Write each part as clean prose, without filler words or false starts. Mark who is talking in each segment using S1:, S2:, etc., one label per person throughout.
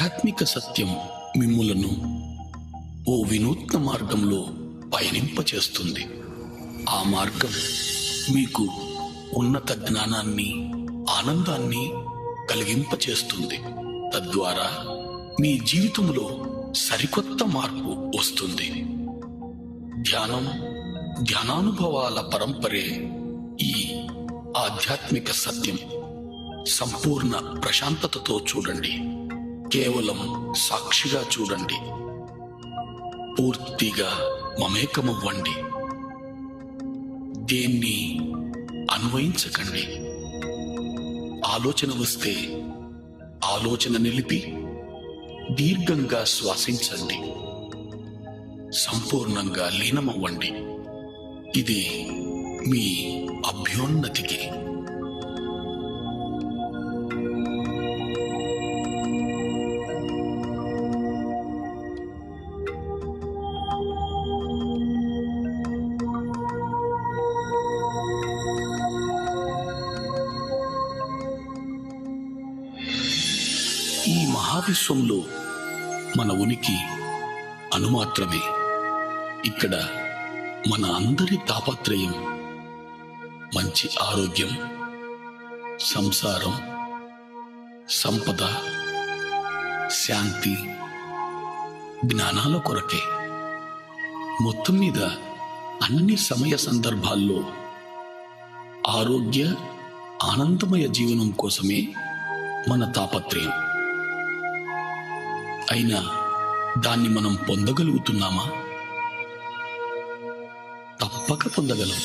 S1: ఆధ్యాత్మిక సత్యం మిమ్ములను ఓ వినూత్న మార్గంలో పయనింపచేస్తుంది. ఆ మార్గం మీకు ఉన్నత జ్ఞానాన్ని, ఆనందాన్ని కలిగింపచేస్తుంది. తద్వారా మీ జీవితంలో సరికొత్త మార్పు వస్తుంది. ధ్యానం, ధ్యానానుభవాల పరంపరే ఈ ఆధ్యాత్మిక సత్యం. సంపూర్ణ ప్రశాంతతతో చూడండి. కేవలం సాక్షిగా చూడండి. పూర్తిగా మమేకమవ్వండి. దేన్ని అన్వయించకండి. ఆలోచన వస్తే ఆలోచన నిలిపి దీర్ఘంగా శ్వాసించండి. సంపూర్ణంగా లీనమవ్వండి. ఇది మీ అభ్యున్నతికి. ఈ మహావిశ్వంలో మన ఉనికి అణుమాత్రమే. ఇక్కడ మన అందరి తాపత్రయం మంచి ఆరోగ్యం, సంసారం, సంపద, శాంతి, జ్ఞానాల కొరకే. మొత్తం మీద అన్ని సమయ సందర్భాల్లో ఆరోగ్య, ఆనందమయ జీవనం కోసమే మన తాపత్రయం. అయినా దాన్ని మనం పొందగలుగుతున్నామా? తప్పక పొందగలం.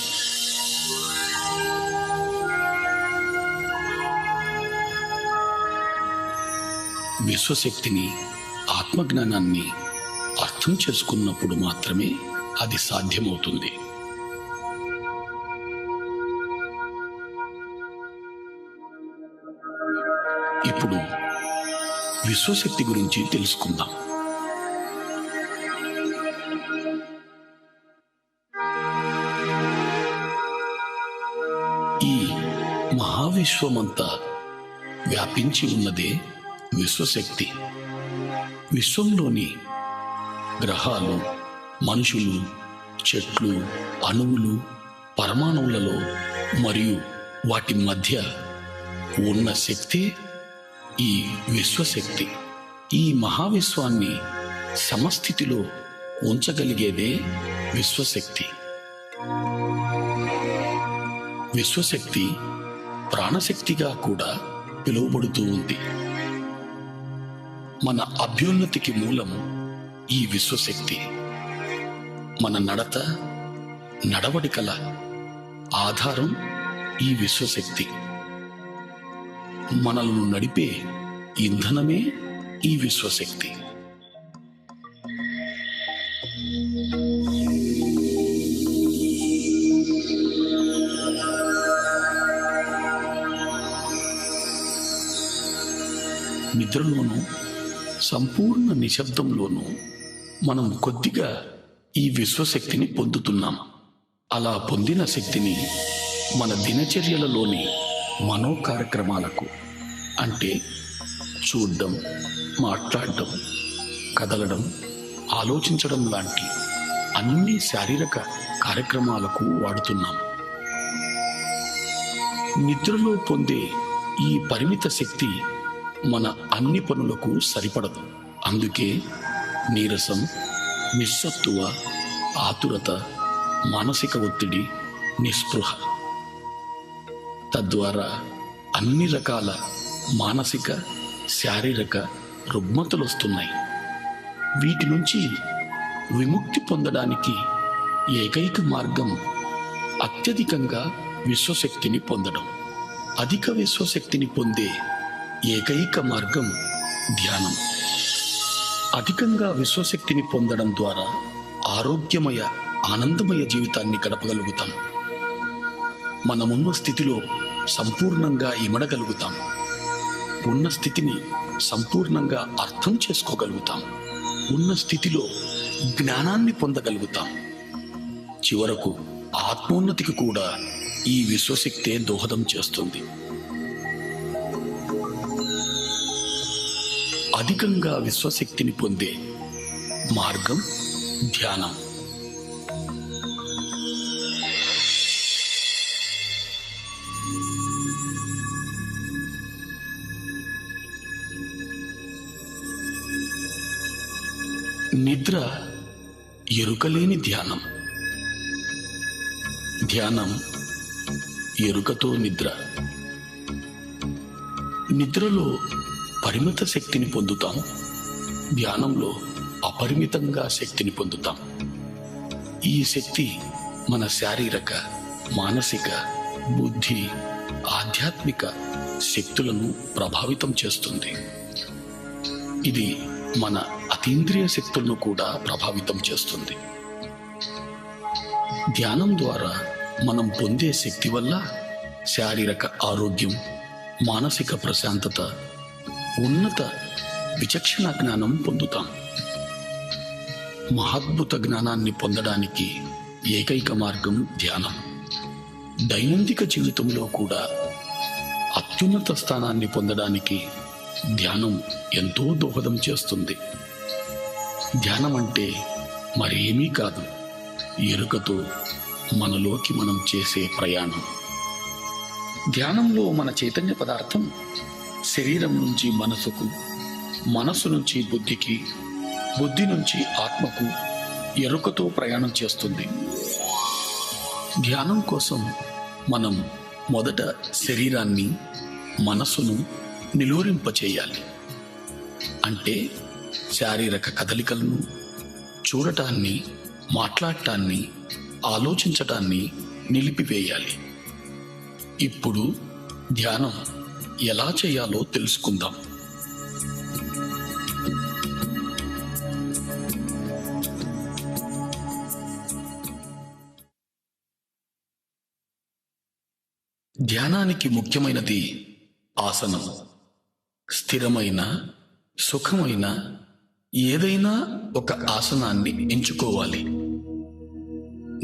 S1: విశ్వశక్తిని, ఆత్మజ్ఞానాన్ని అర్థం చేసుకున్నప్పుడు మాత్రమే అది సాధ్యమవుతుంది. ఇప్పుడు విశ్వశక్తి గురించి తెలుసుకుందాం. ఈ మహావిశ్వమంతా వ్యాపించి ఉన్నదే విశ్వశక్తి. విశ్వంలోని గ్రహాలు, మనుషులు, చెట్లు, అణువులు, పరమాణువులలో మరియు వాటి మధ్య ఉన్న శక్తి ఈ విశ్వశక్తి. ఈ మహావిశ్వాన్ని సమస్థితిలో ఉంచగలిగేదే విశ్వశక్తి. విశ్వశక్తి ప్రాణశక్తిగా కూడా పిలువబడుతూ ఉంది. మన అభ్యున్నతికి మూలం ఈ విశ్వశక్తి. మన నడత, నడవడికల ఆధారం ఈ విశ్వశక్తి. మనలను నడిపే ఇంధనమే ఈ విశ్వశక్తి. నిద్రలోనూ, సంపూర్ణ నిశ్శబ్దంలోనూ మనం కొద్దిగా ఈ విశ్వశక్తిని పొందుతున్నాం. అలా పొందిన శక్తిని మన దినచర్యలలోని మనో కార్యక్రమాలకు, అంటే చూడడం, మాట్లాడడం, కదలడం, ఆలోచించడం లాంటి అన్ని శారీరక కార్యక్రమాలకు వాడుతున్నాం. నిద్రలో పొందే ఈ పరిమిత శక్తి మన అన్ని పనులకు సరిపడదు. అందుకే నీరసం, నిస్సత్తువ, ఆతురత, మానసిక ఒత్తిడి, నిస్పృహ, తద్వారా అన్ని రకాల మానసిక, శారీరక రుగ్మతలు వస్తున్నాయి. వీటి నుంచి విముక్తి పొందడానికి ఏకైక మార్గం అత్యధికంగా విశ్వశక్తిని పొందడం. అధిక విశ్వశక్తిని పొందే ఏకైక మార్గం ధ్యానం. అధికంగా విశ్వశక్తిని పొందడం ద్వారా ఆరోగ్యమయ, ఆనందమయ జీవితాన్ని గడపగలుగుతాం. మనమున్న స్థితిలో సంపూర్ణంగా ఇమడగలుగుతాం. ఉన్న స్థితిని సంపూర్ణంగా అర్థం చేసుకోగలుగుతాం. ఉన్న స్థితిలో జ్ఞానాన్ని పొందగలుగుతాం. చివరకు ఆత్మోన్నతికి కూడా ఈ విశ్వశక్తే దోహదం చేస్తుంది. అధికంగా విశ్వశక్తిని పొందే మార్గం ధ్యానం. నిద్ర ఎరుకలేని ధ్యానం. ధ్యానం ఎరుకతో నిద్ర. నిద్రలో పరిమిత శక్తిని పొందుతాం, ధ్యానంలో అపరిమితంగా శక్తిని పొందుతాం. ఈ శక్తి మన శారీరక, మానసిక, బుద్ధి, ఆధ్యాత్మిక శక్తులను ప్రభావితం చేస్తుంది. ఇది మన అతీంద్రియ శక్తులను కూడా ప్రభావితం చేస్తుంది. ధ్యానం ద్వారా మనం పొందే శక్తి వల్ల శారీరక ఆరోగ్యం, మానసిక ప్రశాంతత, ఉన్నత విచక్షణ జ్ఞానం పొందుతాం. మహాద్భుత జ్ఞానాన్ని పొందడానికి ఏకైక మార్గం ధ్యానం. దైనందిక జీవితంలో కూడా అత్యున్నత స్థానాన్ని పొందడానికి ధ్యానం ఎంతో దోహదం చేస్తుంది. ధ్యానం అంటే మరేమీ కాదు, ఎరుకతో మనలోకి మనం చేసే ప్రయాణం. ధ్యానంలో మన చైతన్య పదార్థం శరీరం నుంచి మనసుకు, మనసు నుంచి బుద్ధికి, బుద్ధి నుంచి ఆత్మకు ఎరుకతో ప్రయాణం చేస్తుంది. ధ్యానం కోసం మనం మొదట శరీరాన్ని, మనసును నిలువరింపచేయాలి. అంటే శారీరక కదలికలను, చూడటాన్ని, మాట్లాడటాన్ని, ఆలోచించటాన్ని నిలిపివేయాలి. ఇప్పుడు ధ్యానం ఎలా చేయాలో తెలుసుకుందాం. ధ్యానానికి ముఖ్యమైనది ఆసనం. స్థిరమైన, సుఖమైన ఏదైనా ఒక ఆసనాన్ని ఎంచుకోవాలి.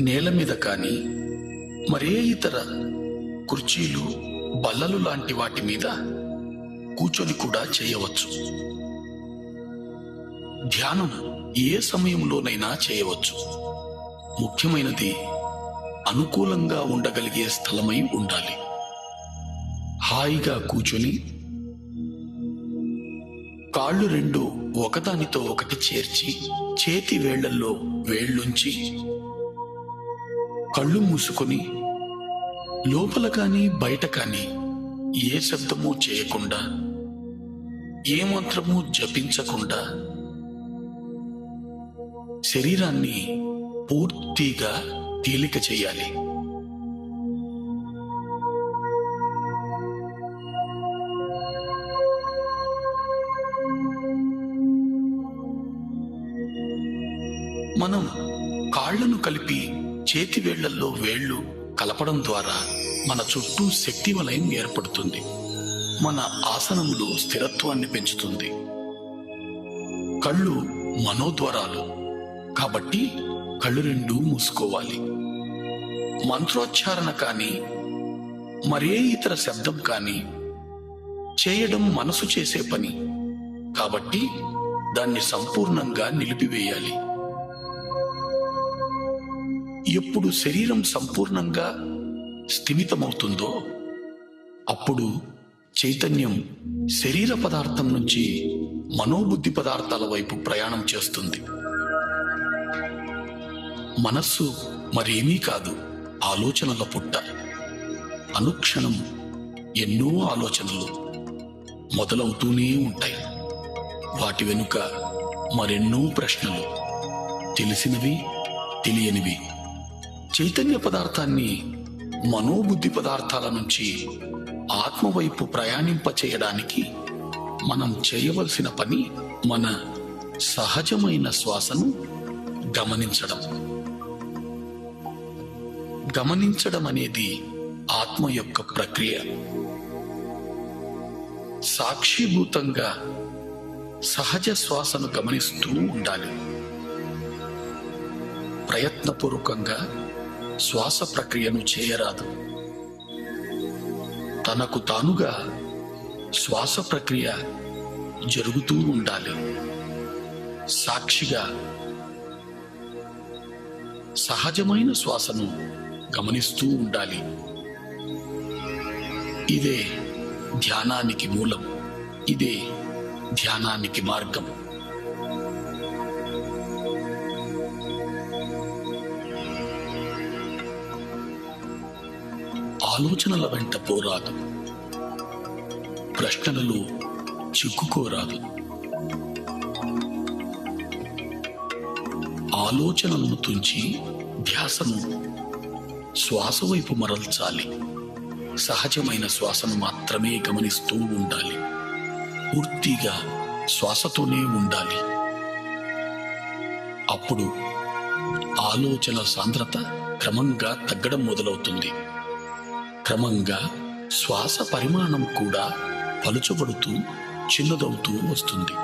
S1: నేల మీద కానీ మరే ఇతర కుర్చీలు, బల్లలు లాంటి వాటి మీద కూర్చొని కూడా చేయవచ్చు. ధ్యానం ఏ సమయంలోనైనా చేయవచ్చు. ముఖ్యమైనది అనుకూలంగా ఉండగలిగే స్థలమై ఉండాలి. హాయిగా కూర్చొని కాళ్ళు రెండు ఒకదానితో ఒకటి చేర్చి, చేతి వేళ్లల్లో వేళ్లుంచి, కళ్ళు మూసుకొని లోపల కానీ బయట కానీ ఏ శబ్దము చేయకుండా, ఏ మంత్రము జపించకుండా శరీరాన్ని పూర్తిగా తేలిక చేయాలి. మనం కాళ్లను కలిపి చేతి వేళ్లల్లో వేళ్లు కలపడం ద్వారా మన చుట్టూ శక్తి వలయం ఏర్పడుతుంది. మన ఆసనంలో స్థిరత్వాన్ని పెంచుతుంది. కళ్ళు మనోద్వారాలు కాబట్టి కళ్ళు రెండు మూసుకోవాలి. మంత్రోచ్చారణ కానీ మరే ఇతర శబ్దం కానీ చేయడం మనసు చేసే పని కాబట్టి దాన్ని సంపూర్ణంగా నిలిపివేయాలి. ఎప్పుడు శరీరం సంపూర్ణంగా స్థిమితమవుతుందో అప్పుడు చైతన్యం శరీర పదార్థం నుంచి మనోబుద్ధి పదార్థాల వైపు ప్రయాణం చేస్తుంది. మనస్సు మరేమీ కాదు, ఆలోచనల పుట్ట. అనుక్షణం ఎన్నో ఆలోచనలు మొదలవుతూనే ఉంటాయి. వాటి వెనుక మరెన్నో ప్రశ్నలు, తెలిసినవి, తెలియనివి. చైతన్య పదార్థాన్ని మనోబుద్ధి పదార్థాల నుంచి ఆత్మవైపు ప్రయాణింపచేయడానికి మనం చేయవలసిన పని మన సహజమైన శ్వాసను గమనించడం. గమనించడం అనేది ఆత్మ యొక్క ప్రక్రియ. సాక్షిభూతంగా సహజ శ్వాసను గమనిస్తూ ఉండాలి. ప్రయత్నపూర్వకంగా శ్వాస ప్రక్రియను చేయరాదు. తనకు తానుగా శ్వాస ప్రక్రియ జరుగుతూ ఉండాలి. సాక్షిగా సహజమైన శ్వాసను గమనిస్తూ ఉండాలి. ఇదే ధ్యానానికి మూలం. ఇదే ధ్యానానికి మార్గం. ఆలోచనల వెంట పోరాదు. ప్రశ్నలలో చిక్కుకోరాదు. ఆలోచనలను తుంచి ధ్యాసను శ్వాస వైపు మరల్చాలి. సహజమైన శ్వాసను మాత్రమే గమనిస్తూ ఉండాలి. పూర్తిగా శ్వాసతోనే ఉండాలి. అప్పుడు ఆలోచన సాంద్రత క్రమంగా తగ్గడం మొదలవుతుంది. క్రమంగా శ్వాస పరిమాణం కూడా పలుచబడుతూ చిన్నదవుతూ వస్తుంది.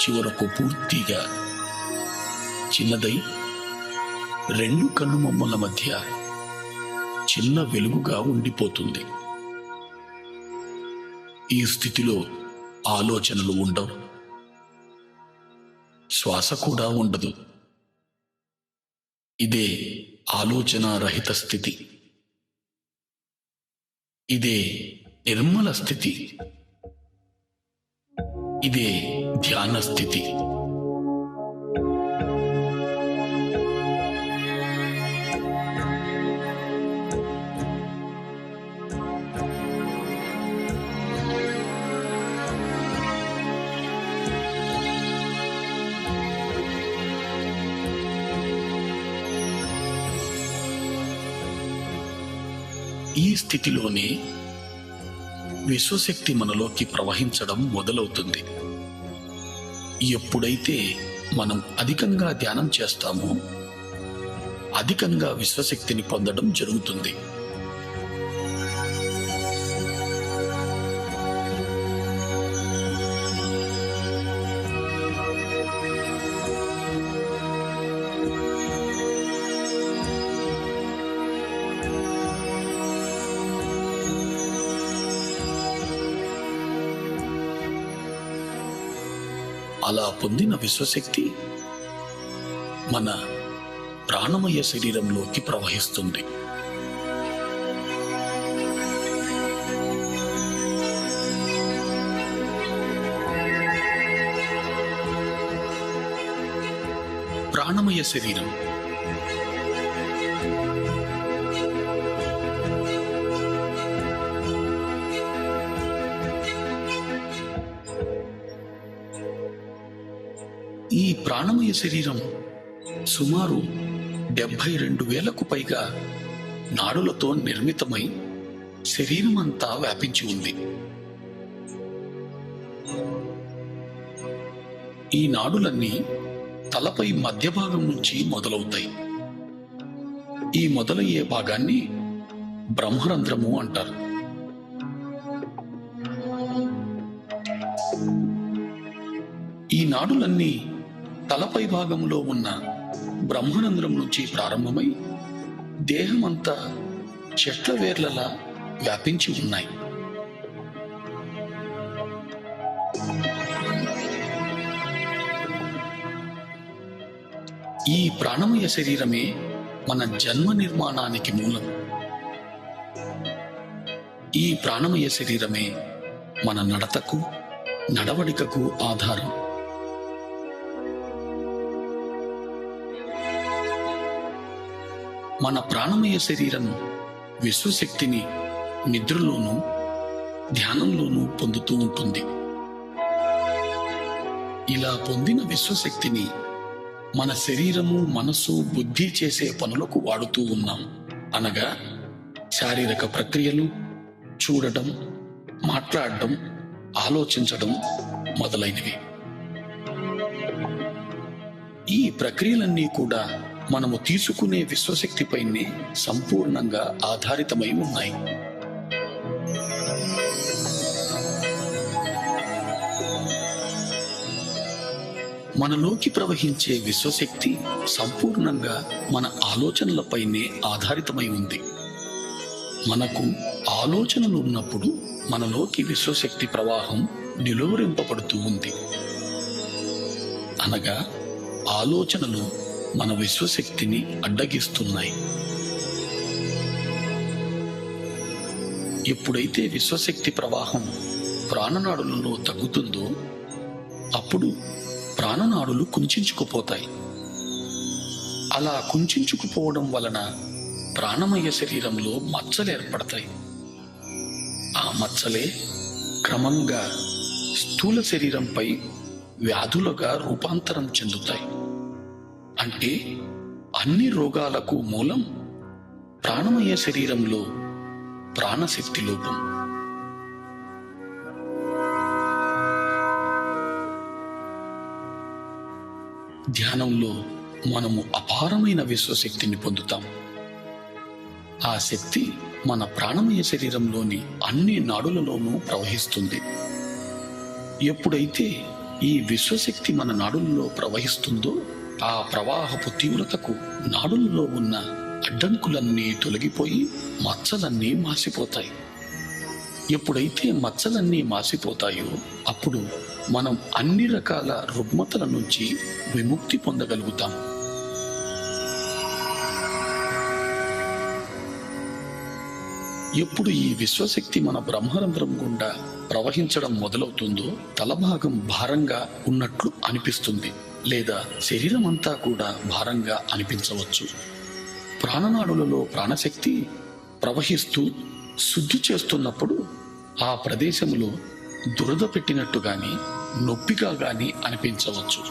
S1: చివరకు పూర్తిగా చిన్నదై రెండు కన్నుమొమ్మల మధ్య చిన్న వెలుగుగా ఉండిపోతుంది. ఈ స్థితిలో ఆలోచనలు ఉండవు, శ్వాస కూడా ఉండదు. ఇదే ఆలోచన రహిత స్థితి. ఇదే నిర్మల స్థితి. ఇదే ధ్యాన స్థితి. ఈ స్థితిలోనే విశ్వశక్తి మనలోకి ప్రవహించడం మొదలవుతుంది. ఎప్పుడైతే మనం అధికంగా ధ్యానం చేస్తామో అధికంగా విశ్వశక్తిని పొందడం జరుగుతుంది. అలా పొందిన విశ్వశక్తి మన ప్రాణమయ శరీరంలోకి ప్రవహిస్తుంది. ప్రాణమయ శరీరం ఈ ప్రాణమయ శరీరం సుమారు 72,000కు పైగా నాడులతో నిర్మితమై శరీరం అంతా వ్యాపించి ఉంది. ఈ నాడులన్నీ తలపై మధ్య భాగం నుంచి మొదలవుతాయి. ఈ మొదలయ్యే భాగాన్ని బ్రహ్మరంధ్రము అంటారు. ఈ నాడులన్నీ తలపై భాగంలో ఉన్న బ్రహ్మరంధ్రం నుంచి ప్రారంభమై దేహమంతా చెట్ల వేర్లలా వ్యాపించి ఉన్నాయి. ఈ ప్రాణమయ శరీరమే మన జన్మ నిర్మాణానికి మూలం. ఈ ప్రాణమయ శరీరమే మన నడతకు, నడవడికకు ఆధారం. మన ప్రాణమయ శరీరం విశ్వశక్తిని నిద్రలోనూ ధ్యానంలోనూ పొందుతూ ఉంటుంది. ఇలా పొందిన విశ్వశక్తిని మన శరీరము, మనసు, బుద్ధి చేసే పనులకు వాడుతూ ఉన్నాం. అనగా శారీరక ప్రక్రియలు, చూడటం, మాట్లాడడం, ఆలోచించడం మొదలైనవి. ఈ ప్రక్రియలన్నీ కూడా మనము తీసుకునే విశ్వశక్తిపైనే సంపూర్ణంగా ఆధారితమై ఉన్నాయి. మనలోకి ప్రవహించే విశ్వశక్తి సంపూర్ణంగా మన ఆలోచనలపైనే ఆధారితమై ఉంది. మనకు ఆలోచనలు ఉన్నప్పుడు మనలోకి విశ్వశక్తి ప్రవాహం నిలువరింపబడుతూ ఉంది. అనగా ఆలోచనలు మన విశ్వశక్తిని అడ్డగిస్తున్నాయి. ఎప్పుడైతే విశ్వశక్తి ప్రవాహం ప్రాణనాడులలో తగ్గుతుందో అప్పుడు ప్రాణనాడులు కుంచుకుపోతాయి. అలా కుంచుకుపోవడం వలన ప్రాణమయ శరీరంలో మచ్చలు ఏర్పడతాయి. ఆ మచ్చలే క్రమంగా స్థూల శరీరంపై వ్యాధులుగా రూపాంతరం చెందుతాయి. అంటే అన్ని రోగాలకు మూలం ప్రాణమయ శరీరంలో ప్రాణశక్తి లోపం. ధ్యానంలో మనము అపారమైన విశ్వశక్తిని పొందుతాం. ఆ శక్తి మన ప్రాణమయ శరీరంలోని అన్ని నాడులలోనూ ప్రవహిస్తుంది. ఎప్పుడైతే ఈ విశ్వశక్తి మన నాడులలో ప్రవహిస్తుందో ఆ ప్రవాహపు తీవ్రతకు నాడులలో ఉన్న అడ్డంకులన్నీ తొలగిపోయి మచ్చలన్నీ మాసిపోతాయి. ఎప్పుడైతే మచ్చలన్నీ మాసిపోతాయో అప్పుడు మనం అన్ని రకాల రుగ్మతల నుంచి విముక్తి పొందగలుగుతాం. ఎప్పుడు ఈ విశ్వశక్తి మన బ్రహ్మరంధ్రం గుండా ప్రవహించడం మొదలవుతుందో తలభాగం భారంగా ఉన్నట్లు అనిపిస్తుంది, లేదా శరీరం అంతా కూడా భారంగా అనిపించవచ్చు. ప్రాణనాడులలో ప్రాణశక్తి ప్రవహిస్తూ శుద్ధి చేస్తున్నప్పుడు ఆ ప్రదేశంలో దురద పెట్టినట్టు గాని నొప్పిగా గాని అనిపించవచ్చు.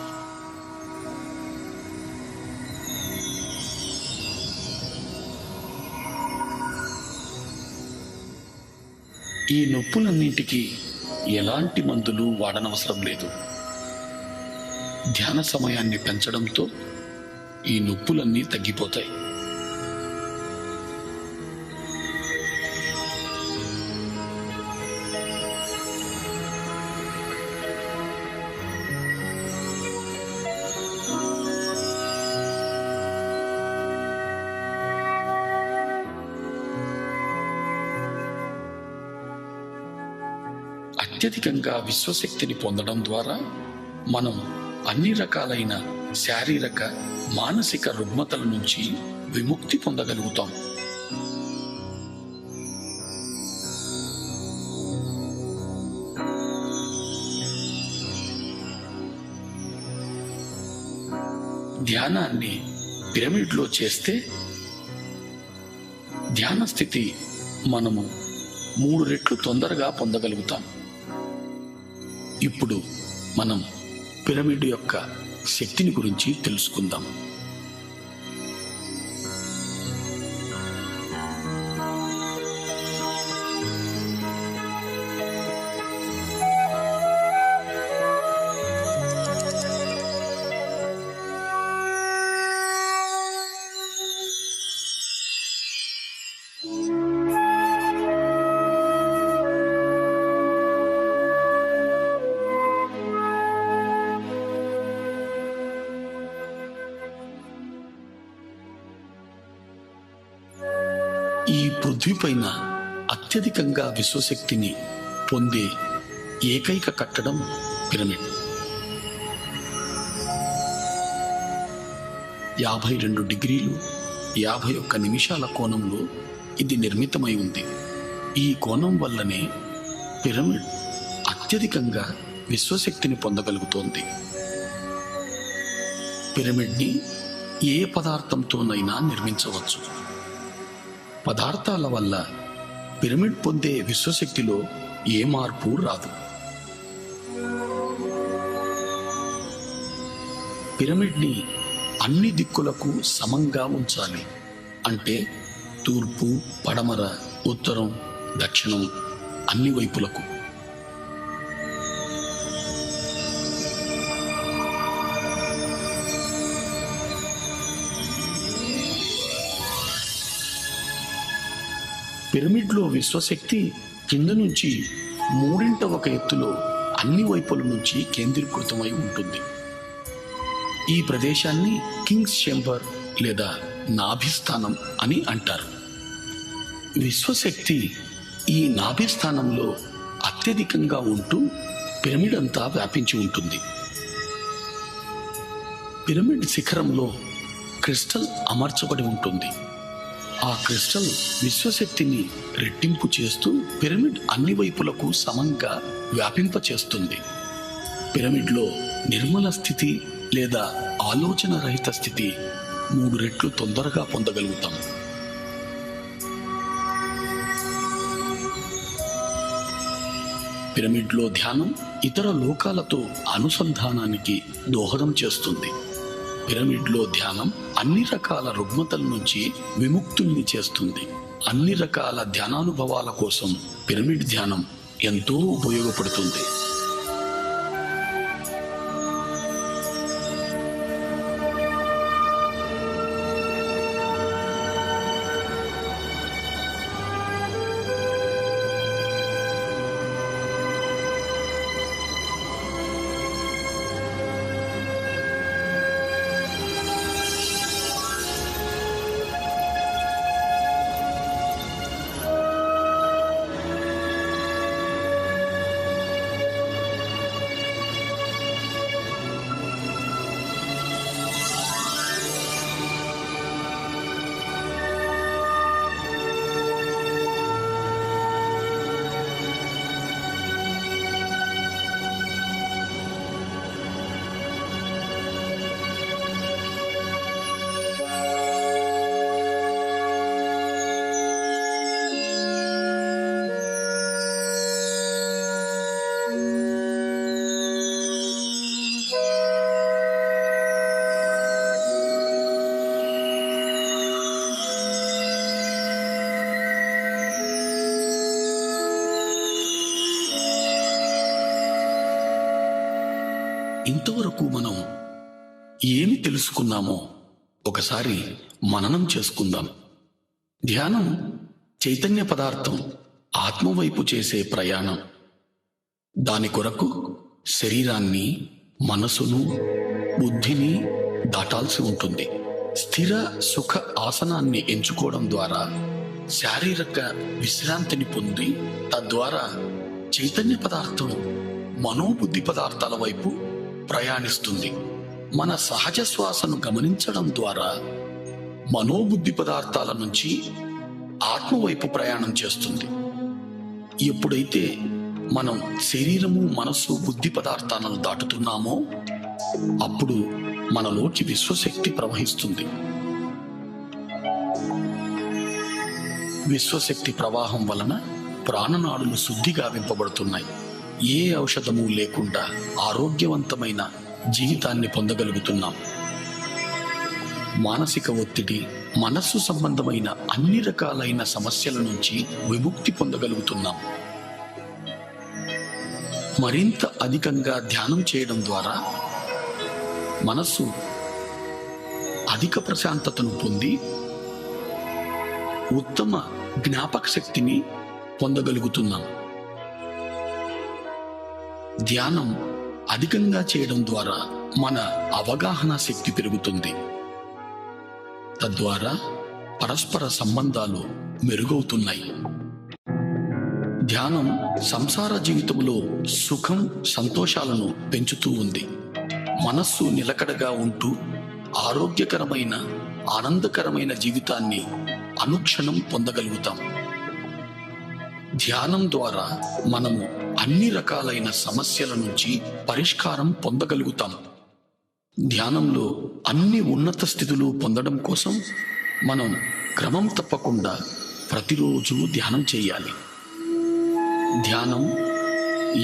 S1: ఈ నొప్పులన్నింటికీ ఎలాంటి మందులు వాడనవసరం లేదు. ధ్యాన సమయాన్ని పెంచడంతో ఈ నొప్పులన్నీ తగ్గిపోతాయి. అత్యధికంగా విశ్వశక్తిని పొందడం ద్వారా మనం అన్ని రకాలైన శారీరక మానసిక రుగ్మతల నుంచి విముక్తి పొందగలుగుతాం. ధ్యానాన్ని పిరమిడ్లో చేస్తే ధ్యాన స్థితి మనము 3 రెట్లు తొందరగా పొందగలుగుతాం. ఇప్పుడు మనం పిరమిడ్ యొక్క శక్తిని గురించి తెలుసుకుందాం. ఈ పృథ్వీపైన అత్యధికంగా విశ్వశక్తిని పొందే ఏకైక కట్టడం పిరమిడ్. 52 డిగ్రీలు 51 నిమిషాల కోణంలో ఇది నిర్మితమై ఉంది. ఈ కోణం వల్లనే పిరమిడ్ అత్యధికంగా విశ్వశక్తిని పొందగలుగుతోంది. పిరమిడ్ని ఏ పదార్థంతోనైనా నిర్మించవచ్చు. పదార్థాల వల్ల పిరమిడ్ పొందే విశ్వశక్తిలో ఏ మార్పు రాదు. పిరమిడ్ని అన్ని దిక్కులకు సమంగా ఉంచాలి. అంటే తూర్పు, పడమర, ఉత్తరం, దక్షిణం అన్ని వైపులకు. పిరమిడ్లో విశ్వశక్తి కింద నుంచి 3/1 ఎత్తులో అన్ని వైపుల నుంచి కేంద్రీకృతమై ఉంటుంది. ఈ ప్రదేశాన్ని కింగ్స్ చేంబర్ లేదా నాభిస్థానం అని అంటారు. విశ్వశక్తి ఈ నాభిస్థానంలో అత్యధికంగా ఉంటూ పిరమిడ్ అంతా వ్యాపించి ఉంటుంది. పిరమిడ్ శిఖరంలో క్రిస్టల్ అమర్చబడి ఉంటుంది. ఆ క్రిస్టల్ విశ్వశక్తిని రెట్టింపు చేస్తూ పిరమిడ్ అన్ని వైపులకు సమంగా వ్యాపింపచేస్తుంది. పిరమిడ్లో నిర్మల స్థితి లేదా ఆలోచన రహిత స్థితి 3 రెట్లు తొందరగా పొందగలుగుతాం. పిరమిడ్లో ధ్యానం ఇతర లోకాలతో అనుసంధానానికి దోహదం చేస్తుంది. పిరమిడ్లో ధ్యానం అన్ని రకాల రుగ్మతల నుంచి విముక్తుల్ని చేస్తుంది. అన్ని రకాల ధ్యానానుభవాల కోసం పిరమిడ్ ధ్యానం ఎంతో ఉపయోగపడుతుంది. ఇంతవరకు మనం ఏమి తెలుసుకున్నామో ఒకసారి మననం చేసుకుందాం. ధ్యానం చైతన్య పదార్థం ఆత్మవైపు చేసే ప్రయాణం. దాని కొరకు శరీరాన్ని, మనసును, బుద్ధిని దాటాల్సి ఉంటుంది. స్థిర సుఖ ఆసనాన్ని ఎంచుకోవడం ద్వారా శారీరక విశ్రాంతిని పొంది తద్వారా చైతన్య పదార్థం మనోబుద్ధి పదార్థాల వైపు ప్రయాణిస్తుంది. మన సహజ శ్వాసను గమనించడం ద్వారా మనోబుద్ధి పదార్థాల నుంచి ఆత్మవైపు ప్రయాణం చేస్తుంది. ఎప్పుడైతే మనం శరీరము, మనస్సు, బుద్ధి పదార్థాలను దాటుతున్నామో అప్పుడు మనలోకి విశ్వశక్తి ప్రవహిస్తుంది. విశ్వశక్తి ప్రవాహం వలన ప్రాణనాడులు శుద్ధిగా వింపబడుతున్నాయి. ఏ ఔషధము లేకుండా ఆరోగ్యవంతమైన జీవితాన్ని పొందగలుగుతున్నాం. మానసిక ఒత్తిడి, మనస్సు సంబంధమైన అన్ని రకాలైన సమస్యల నుంచి విముక్తి పొందగలుగుతున్నాం. మరింత అధికంగా ధ్యానం చేయడం ద్వారా మనస్సు అధిక ప్రశాంతతను పొంది ఉత్తమ జ్ఞాపక శక్తిని పొందగలుగుతున్నాం. ధ్యానం అధికంగా చేయడం ద్వారా మన అవగాహన శక్తి పెరుగుతుంది. తద్వారా పరస్పర సంబంధాలు మెరుగవుతున్నాయి. ధ్యానం సంసార జీవితంలో సుఖం, సంతోషాలను పెంచుతూ ఉంది. మనస్సు నిలకడగా ఉంటూ ఆరోగ్యకరమైన, ఆనందకరమైన జీవితాన్ని అనుక్షణం పొందగలుగుతాం. ధ్యానం ద్వారా మనము అన్ని రకాలైన సమస్యల నుంచి పరిష్కారం పొందగలుగుతాం. ధ్యానంలో అన్ని ఉన్నత స్థితులు పొందడం కోసం మనం క్రమం తప్పకుండా ప్రతిరోజు ధ్యానం చేయాలి. ధ్యానం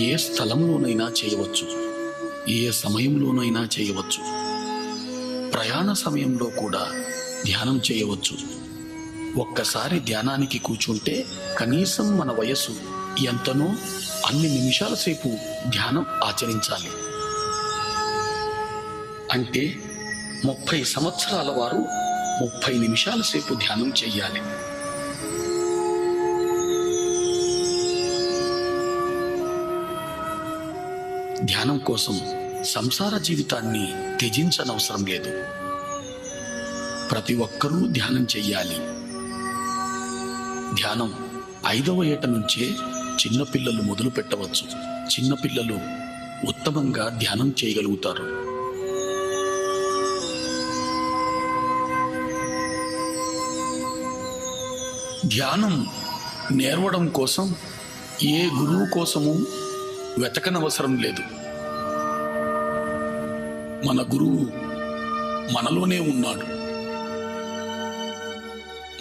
S1: ఏ స్థలంలోనైనా చేయవచ్చు, ఏ సమయంలోనైనా చేయవచ్చు. ప్రయాణ సమయంలో కూడా ధ్యానం చేయవచ్చు. ఒక్కసారి ధ్యానానికి కూర్చుంటే కనీసం మన వయస్సు ఎంతనో అన్ని నిమిషాల సేపు ధ్యానం ఆచరించాలి. అంటే 30 సంవత్సరాల వారు 30 నిమిషాల సేపు ధ్యానం చెయ్యాలి. ధ్యానం కోసం సంసార జీవితాన్ని త్యజించనవసరం లేదు. ప్రతి ఒక్కరూ ధ్యానం చెయ్యాలి. ధ్యానం 5వ ఏట నుంచే చిన్నపిల్లలు మొదలు పెట్టవచ్చు. చిన్నపిల్లలు ఉత్తమంగా ధ్యానం చేయగలుగుతారు. ధ్యానం నేర్వడం కోసం ఏ గురువు కోసము వెతకనవసరం లేదు. మన గురువు మనలోనే ఉన్నాడు.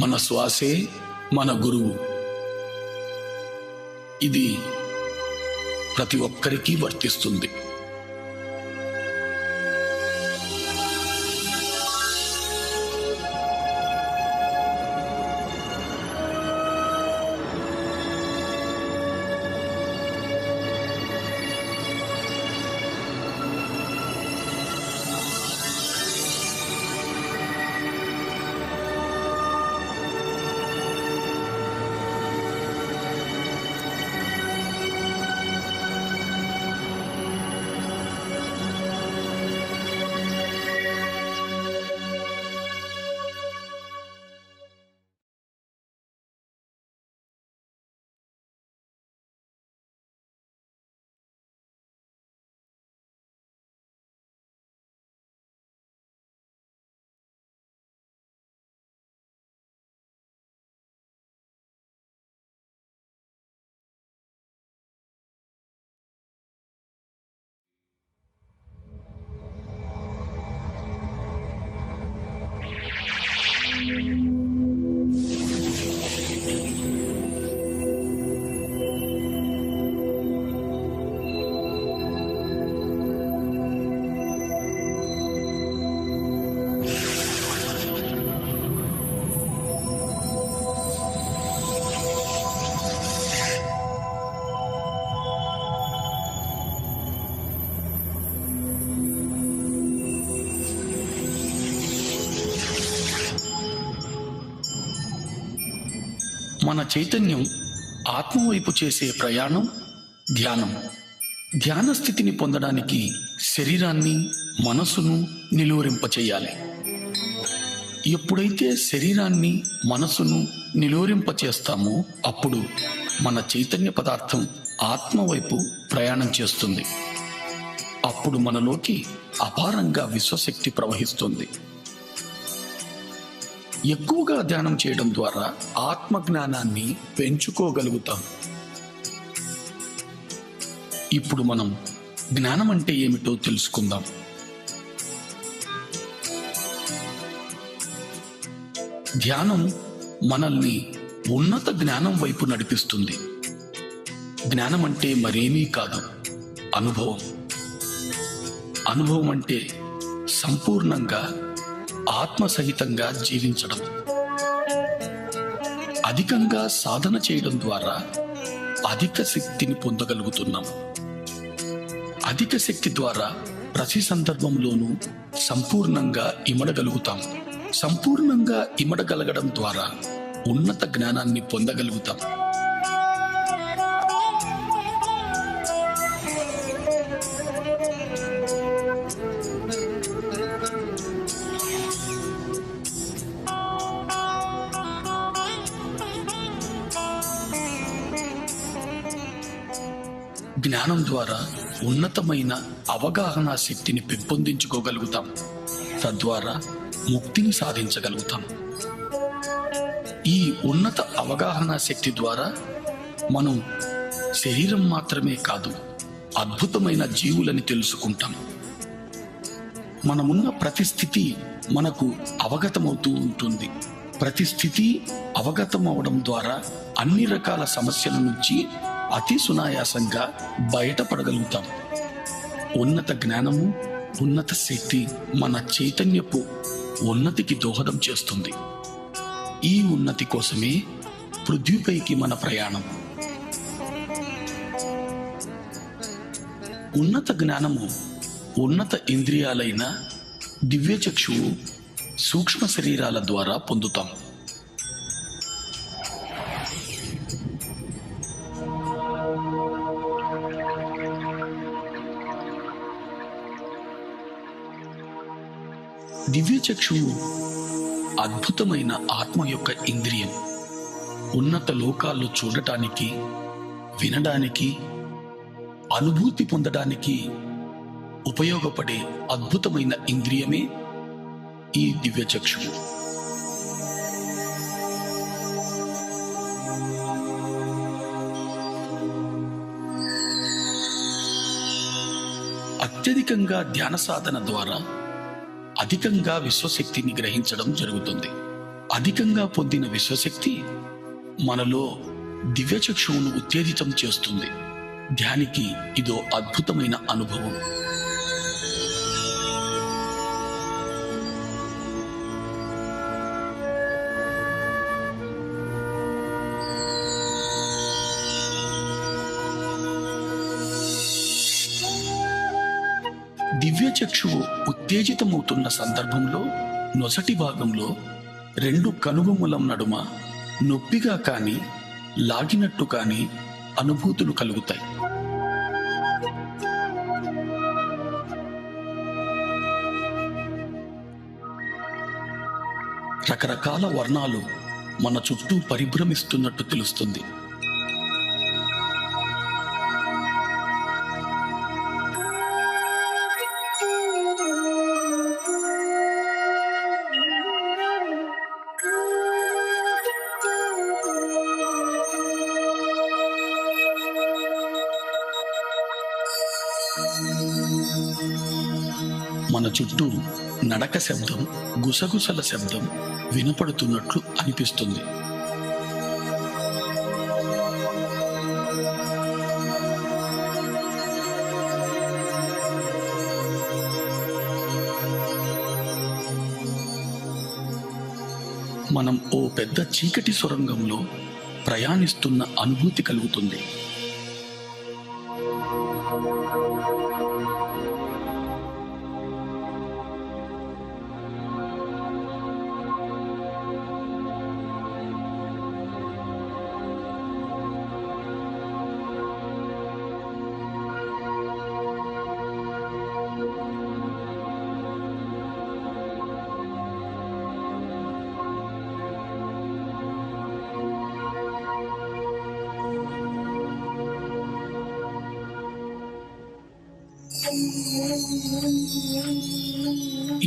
S1: మన శ్వాసే మన గురువు. ఇది ప్రతి ఒక్కరికి వర్తిస్తుంది. మన చైతన్యం ఆత్మవైపు చేసే ప్రయాణం ధ్యానం. ధ్యాన స్థితిని పొందడానికి శరీరాన్ని, మనసును నిలువరింపచేయాలి. ఎప్పుడైతే శరీరాన్ని, మనసును నిలువరింపచేస్తామో అప్పుడు మన చైతన్య పదార్థం ఆత్మవైపు ప్రయాణం చేస్తుంది. అప్పుడు మనలోకి అపారంగా విశ్వశక్తి ప్రవహిస్తుంది. ఎక్కువగా ధ్యానం చేయడం ద్వారా ఆత్మజ్ఞానాన్ని పెంచుకోగలుగుతాం. ఇప్పుడు మనం జ్ఞానం అంటే ఏమిటో తెలుసుకుందాం. ధ్యానం మనల్ని ఉన్నత జ్ఞానం వైపు నడిపిస్తుంది. జ్ఞానం అంటే మరేమీ కాదు, అనుభవం. అనుభవం అంటే సంపూర్ణంగా ఆత్మసహితంగా జీవించడం. అధికంగా సాధన చేయడం ద్వారా అధిక శక్తిని పొందగలుగుతున్నాం. అధిక శక్తి ద్వారా ప్రతి సందర్భంలోనూ సంపూర్ణంగా ఇమడగలుగుతాం. సంపూర్ణంగా ఇమడగలగడం ద్వారా ఉన్నత జ్ఞానాన్ని పొందగలుగుతాం. జ్ఞానం ద్వారా ఉన్నతమైన అవగాహన శక్తిని పెంపొందించుకోగలుగుతాం. తద్వారా ముక్తిని సాధించగలుగుతాం. ఈ ఉన్నత అవగాహన శక్తి ద్వారా మనం శరీరం మాత్రమే కాదు, అద్భుతమైన జీవులని తెలుసుకుంటాం. మనమున్న ప్రతి స్థితి మనకు అవగతమవుతూ ఉంటుంది. ప్రతి స్థితి అవగతం అవడం ద్వారా అన్ని రకాల సమస్యల నుంచి అతి సునాయాసంగా బయటపడగలుగుతాం. ఉన్నత జ్ఞానము, ఉన్నత శక్తి మన చైతన్యపు ఉన్నతికి దోహదం చేస్తుంది. ఈ ఉన్నతి కోసమే పృథ్వీపైకి మన ప్రయాణం. ఉన్నత జ్ఞానము ఉన్నత ఇంద్రియాలైన దివ్యచక్షువు, సూక్ష్మ శరీరాల ద్వారా పొందుతాం. దివ్య చక్షువు అద్భుతమైన ఆత్మ యొక్క ఇంద్రియం. ఉన్నత లోకాల్లో చూడటానికి, వినడానికి, అనుభూతి పొందడానికి ఉపయోగపడే అద్భుతమైన ఇంద్రియమే ఈ దివ్య చక్షువు. అత్యధికంగా ధ్యాన సాధన ద్వారా అధికంగా విశ్వశక్తిని గ్రహించడం జరుగుతుంది. అధికంగా పొందిన విశ్వశక్తి మనలో దివ్యచక్షువును ఉత్తేజితం చేస్తుంది. ధ్యానికి ఇదో అద్భుతమైన అనుభవం. దివ్యచక్షువు ఉత్తేజితమవుతున్న సందర్భంలో నొసటి భాగంలో 2 కనుబొమ్మల నడుమ నొప్పిగా కానీ లాగినట్టు కానీ అనుభూతులు కలుగుతాయి. రకరకాల వర్ణాలు మన చుట్టూ పరిభ్రమిస్తున్నట్టు తెలుస్తుంది. మన చుట్టూ నడక శబ్దం, గుసగుసల శబ్దం వినపడుతున్నట్లు అనిపిస్తుంది. మనం ఓ పెద్ద చీకటి సొరంగంలో ప్రయాణిస్తున్న అనుభూతి కలుగుతుంది.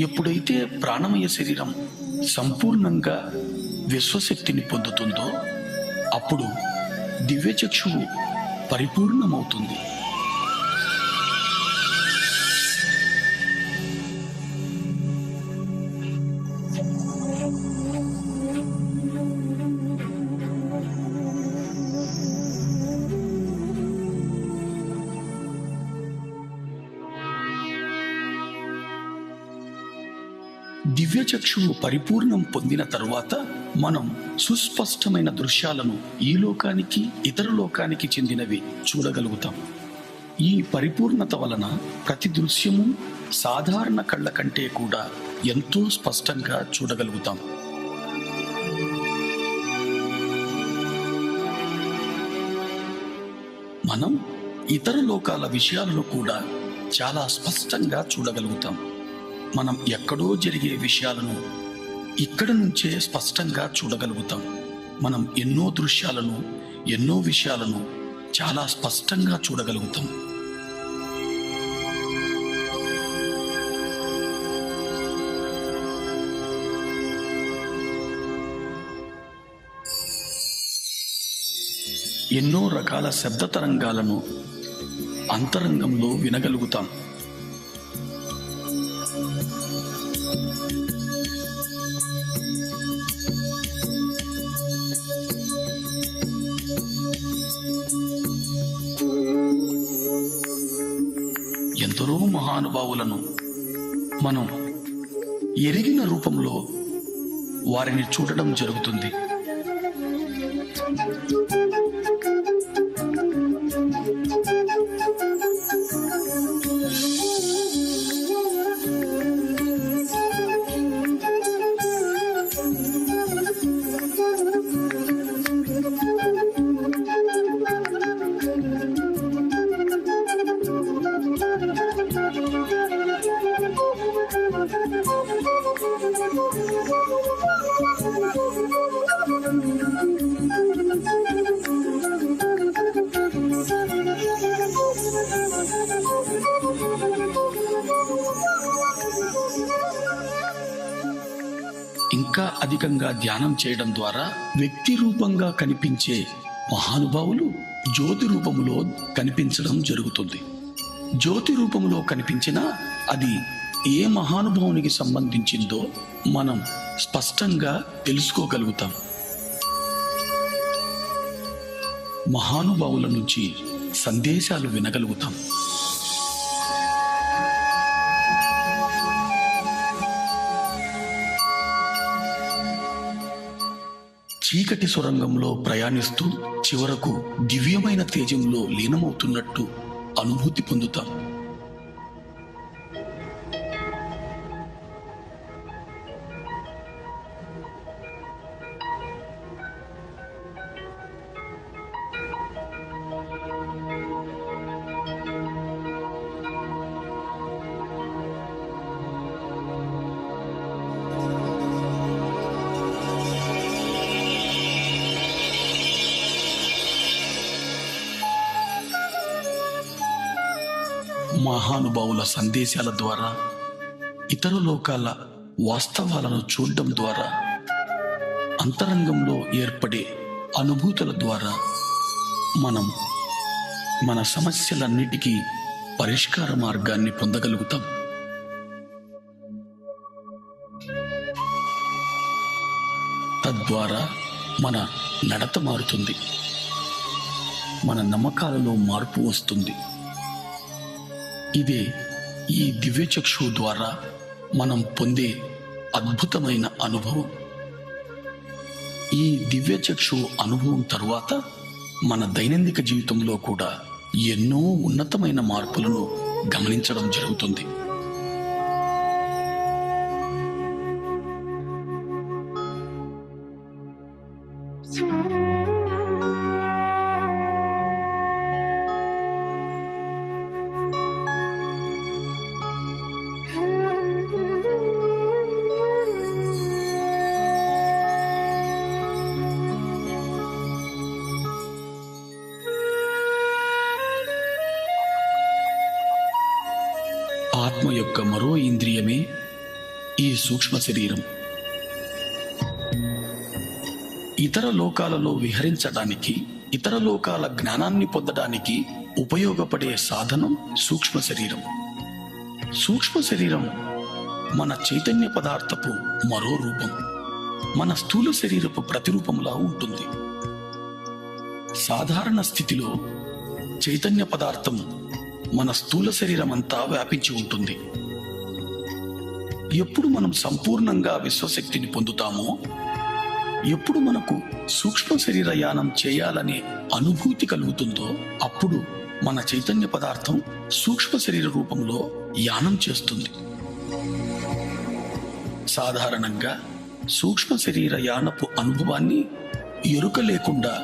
S1: ఎప్పుడైతే ప్రాణమయ శరీరం సంపూర్ణంగా విశ్వశక్తిని పొందుతుందో అప్పుడు దివ్యచక్షువు పరిపూర్ణమవుతుంది. దివ్యచక్షువు పరిపూర్ణం పొందిన తరువాత మనం సుస్పష్టమైన దృశ్యాలను ఈ లోకానికి, ఇతర లోకానికి చెందినవి చూడగలుగుతాం. ఈ పరిపూర్ణత వలన ప్రతి దృశ్యము సాధారణ కళ్ళ కంటే కూడా ఎంతో స్పష్టంగా చూడగలుగుతాం. మనం ఇతర లోకాల విషయాలను కూడా చాలా స్పష్టంగా చూడగలుగుతాం. మనం ఎక్కడో జరిగే విషయాలను ఇక్కడ నుంచే స్పష్టంగా చూడగలుగుతాం. మనం ఎన్నో దృశ్యాలను, ఎన్నో విషయాలను చాలా స్పష్టంగా చూడగలుగుతాం. ఎన్నో రకాల శబ్ద తరంగాలను అంతరంగంలో వినగలుగుతాం. ఎందరో మహానుభావులను మనం ఎరిగిన రూపంలో వారిని చూడడం జరుగుతుంది. ఇంకా అధికంగా ధ్యానం చేయడం ద్వారా వ్యక్తి రూపంగా కనిపించే మహానుభావులు జ్యోతి రూపములో కనిపించడం జరుగుతుంది. జ్యోతి రూపంలో కనిపించినా అది ఏ మహానుభావునికి సంబంధించిందో మనం స్పష్టంగా తెలుసుకోగలుగుతాం. మహానుభావుల నుంచి సందేశాలు వినగలుగుతాం. చీకటి సొరంగంలో ప్రయాణిస్తూ చివరకు దివ్యమైన తేజంలో లీనమవుతున్నట్టు అనుభూతి పొందుతాం. మహానుభావుల సందేశాల ద్వారా, ఇతర లోకాల వాస్తవాలను చూడడం ద్వారా, అంతరంగంలో ఏర్పడే అనుభూతుల ద్వారా మనం మన సమస్యలన్నిటికీ పరిష్కార మార్గాన్ని పొందగలుగుతాం. తద్వారా మన నడత మారుతుంది, మన నమ్మకాలలో మార్పు వస్తుంది. ఇదే ఈ దివ్యచక్షు ద్వారా మనం పొందే అద్భుతమైన అనుభవం. ఈ దివ్యచక్షు అనుభవం తరువాత మన దైనందిక జీవితంలో కూడా ఎన్నో ఉన్నతమైన మార్పులను గమనించడం జరుగుతుంది. ఆత్మ యొక్క మరో ఇంద్రియమే ఈ సూక్ష్మ శరీరం. ఇతర లోకాలలో విహరించడానికి, ఇతర లోకాల జ్ఞానాన్ని పొందడానికి ఉపయోగపడే సాధనం సూక్ష్మ శరీరం. సూక్ష్మ శరీరం మన చైతన్య పదార్థపు మరో రూపం, మన స్థూల శరీరపు ప్రతిరూపంలా ఉంటుంది. సాధారణ స్థితిలో చైతన్య పదార్థం మన స్థూల శరీరం అంతా వ్యాపించి ఉంటుంది. ఎప్పుడు మనం సంపూర్ణంగా విశ్వశక్తిని పొందుతామో, ఎప్పుడు మనకు సూక్ష్మ శరీర యానం చేయాలనే అనుభూతి కలుగుతుందో, అప్పుడు మన చైతన్య పదార్థం సూక్ష్మ శరీర రూపంలో యానం చేస్తుంది. సాధారణంగా సూక్ష్మ శరీర యానపు అనుభవాన్ని ఎరుక లేకుండా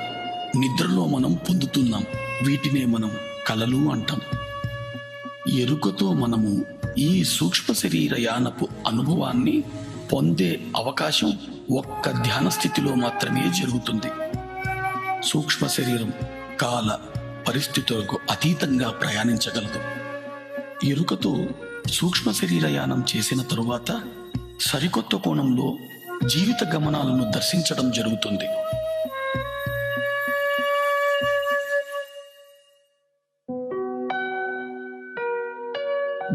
S1: నిద్రలో మనం పొందుతున్నాం. వీటినే మనం కలలు అంటాం. ఎరుకతో మనము ఈ సూక్ష్మ శరీర యానపు అనుభవాన్ని పొందే అవకాశం ఒక్క ధ్యాన స్థితిలో మాత్రమే జరుగుతుంది. సూక్ష్మ శరీరం కాల పరిస్థితులకు అతీతంగా ప్రయాణించగలదు. ఎరుకతో సూక్ష్మ శరీర యానం చేసిన తరువాత సరికొత్త కోణంలో జీవిత గమనాలను దర్శించడం జరుగుతుంది.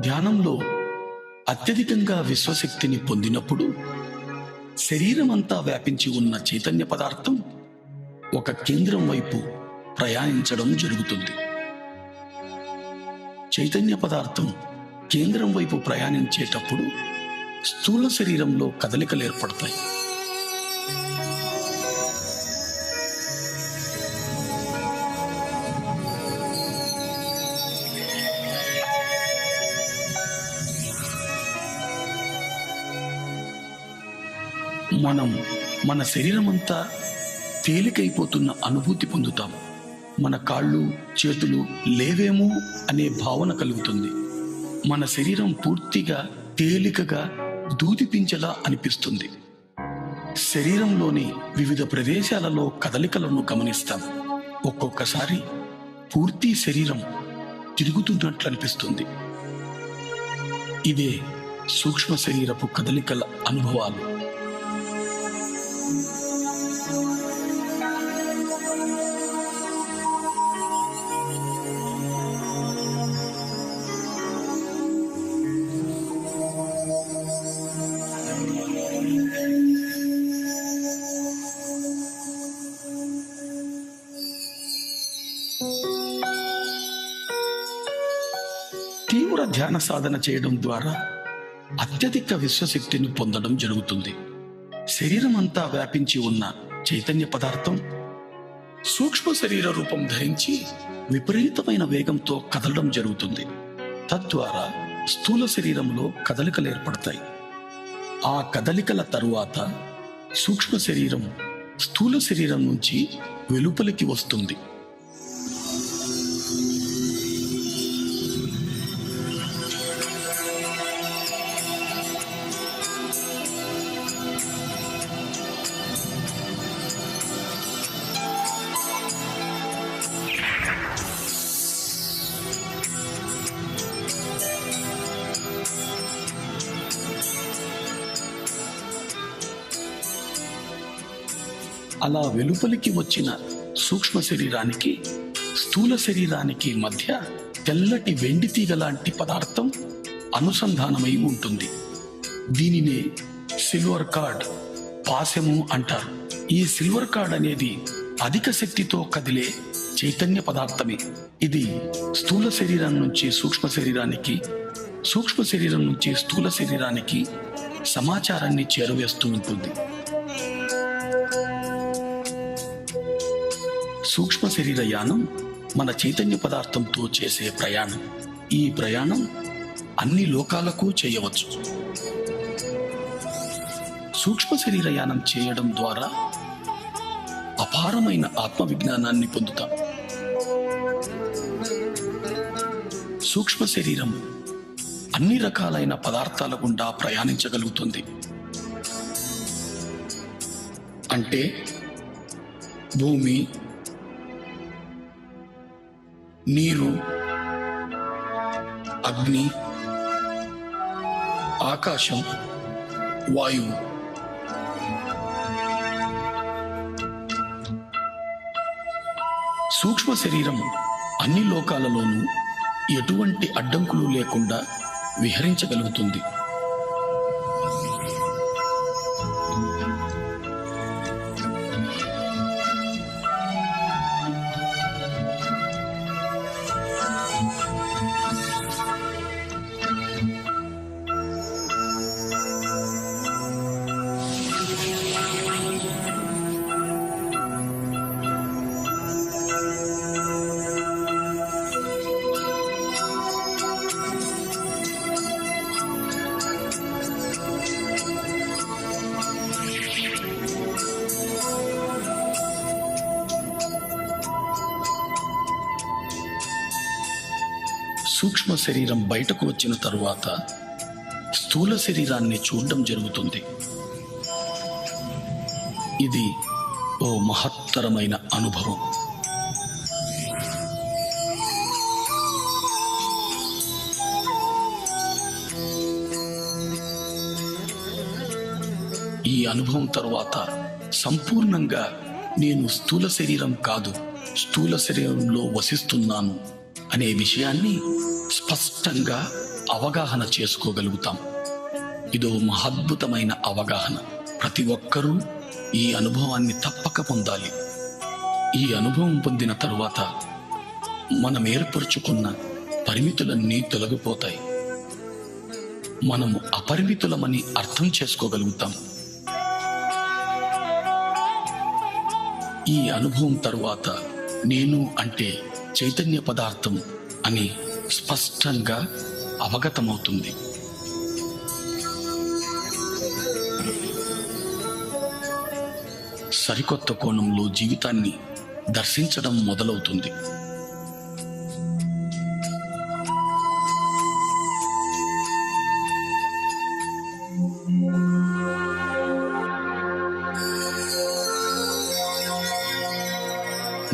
S1: ధ్యానంలో అత్యధికంగా విశ్వశక్తిని పొందినప్పుడు శరీరమంతా వ్యాపించి ఉన్న చైతన్య పదార్థం ఒక కేంద్రం వైపు ప్రయాణించడం జరుగుతుంది. చైతన్య పదార్థం కేంద్రం వైపు ప్రయాణించేటప్పుడు స్థూల శరీరంలో కదలికలు ఏర్పడతాయి. మనం మన శరీరమంతా తేలికైపోతున్న అనుభూతి పొందుతాం. మన కాళ్ళు చేతులు లేవేమో అనే భావన కలుగుతుంది. మన శరీరం పూర్తిగా తేలికగా దూదిపించేలా అనిపిస్తుంది. శరీరంలోని వివిధ ప్రదేశాలలో కదలికలను గమనిస్తాం. ఒక్కొక్కసారి పూర్తి శరీరం తిరుగుతున్నట్లు అనిపిస్తుంది. ఇదే సూక్ష్మ శరీరపు కదలికల అనుభవాలు. తీవ్ర ధ్యాన సాధన చేయడం ద్వారా అత్యధిక విశ్వశక్తిని పొందడం జరుగుతుంది. శరీరం అంతా వ్యాపించి ఉన్న చైతన్య పదార్థం సూక్ష్మ శరీర రూపం ధరించి విపరీతమైన వేగంతో కదలడం జరుగుతుంది. తద్వారా స్థూల శరీరంలో కదలికలు ఏర్పడతాయి. ఆ కదలికల తరువాత సూక్ష్మ శరీరం స్థూల శరీరం నుంచి వెలుపలికి వస్తుంది. అలా వెలుపలికి వచ్చిన సూక్ష్మ శరీరానికి స్థూల శరీరానికి మధ్య తెల్లటి వెండి తీగ లాంటి పదార్థం అనుసంధానమై ఉంటుంది. దీనినే సిల్వర్ కార్డ్, పాశము అంటారు. ఈ సిల్వర్ కార్డ్ అనేది అధిక శక్తితో కదిలే చైతన్య పదార్థమే. ఇది స్థూల శరీరం నుంచి సూక్ష్మ శరీరానికి, సూక్ష్మ శరీరం నుంచి స్థూల శరీరానికి సమాచారాన్ని చేరవేస్తూ ఉంటుంది. సూక్ష్మ శరీర యానం మన చైతన్య పదార్థంతో చేసే ప్రయాణం. ఈ ప్రయాణం అన్ని లోకాలకు చేయవచ్చు. సూక్ష్మ శరీర యానం చేయడం ద్వారా అపారమైన ఆత్మ విజ్ఞానాన్ని పొందుతాం. సూక్ష్మ శరీరం అన్ని రకాలైన పదార్థాల గుండా ప్రయాణించగలుగుతుంది. అంటే భూమి, నీరు, అగ్ని, ఆకాశం, వాయువు. సూక్ష్మ శరీరం అన్ని లోకాలలోనూ ఎటువంటి అడ్డంకులు లేకుండా విహరించగలుగుతుంది. సూక్ష్మ శరీరం బయటకు వచ్చిన తరువాత స్థూల శరీరాన్ని చూడడం జరుగుతుంది. ఇది ఓ మహత్తరమైన అనుభవం. ఈ అనుభవం తరువాత సంపూర్ణంగా నేను స్థూల శరీరం కాదు, స్థూల శరీరంలో వసిస్తున్నాను అనే విషయాన్ని స్పష్టంగా అవగాహన చేసుకోగలుగుతాం. ఇదో మహద్భుతమైన అవగాహన. ప్రతి ఒక్కరూ ఈ అనుభవాన్ని తప్పక పొందాలి. ఈ అనుభవం పొందిన తరువాత మనం ఏర్పరచుకున్న పరిమితులన్నీ తొలగిపోతాయి. మనము అపరిమితులమని అర్థం చేసుకోగలుగుతాం. ఈ అనుభవం తరువాత నేను అంటే చైతన్య పదార్థం అని స్పష్టంగా అవగతమవుతుంది. సరికొత్త కోణంలో జీవితాన్ని దర్శించడం మొదలవుతుంది.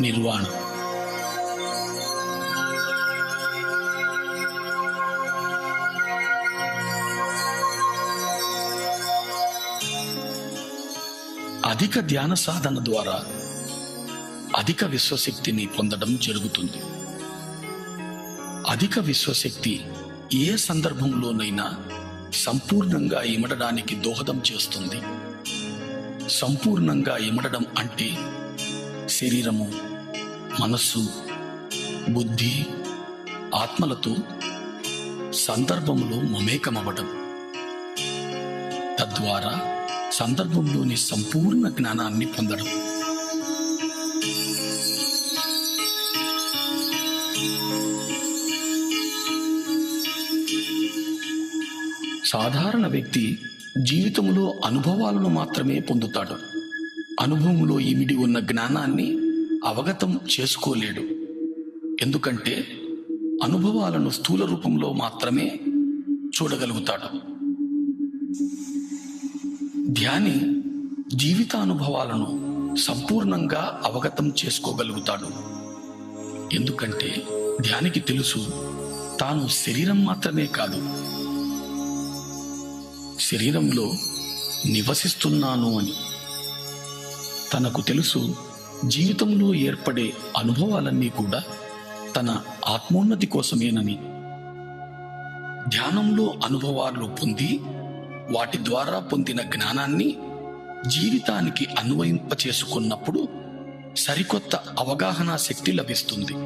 S1: నిర్వాణ. అధిక ధ్యాన సాధన ద్వారా అధిక విశ్వశక్తిని పొందడం జరుగుతుంది. అధిక విశ్వశక్తి ఏ సందర్భంలోనైనా సంపూర్ణంగా ఇమడడానికి దోహదం చేస్తుంది. సంపూర్ణంగా ఇమడడం అంటే శరీరము, మనస్సు, బుద్ధి, ఆత్మలతో సందర్భంలో మమేకమవ్వడం, తద్వారా సందర్భంలోని సంపూర్ణ జ్ఞానాన్ని పొందడం. సాధారణ వ్యక్తి జీవితంలో అనుభవాలను మాత్రమే పొందుతాడు. అనుభవంలో ఇమిడి ఉన్న జ్ఞానాన్ని అవగతం చేసుకోలేడు. ఎందుకంటే అనుభవాలను స్థూల రూపంలో మాత్రమే చూడగలుగుతాడు. ధ్యాని జీవితానుభవాలను సంపూర్ణంగా అవగతం చేసుకోగలుగుతాడు. ఎందుకంటే ధ్యానికి తెలుసు, తాను శరీరం మాత్రమే కాదు, శరీరంలో నివసిస్తున్నాను అని. తనకు తెలుసు, జీవితంలో ఏర్పడే అనుభవాలన్నీ కూడా తన ఆత్మోన్నతి కోసమేనని. ధ్యానంలో అనుభవాలు పొంది వాటి ద్వారా పొందిన జ్ఞానాన్ని జీవితానికి అన్వయింపచేసుకున్నప్పుడు సరికొత్త అవగాహన శక్తి లభిస్తుంది.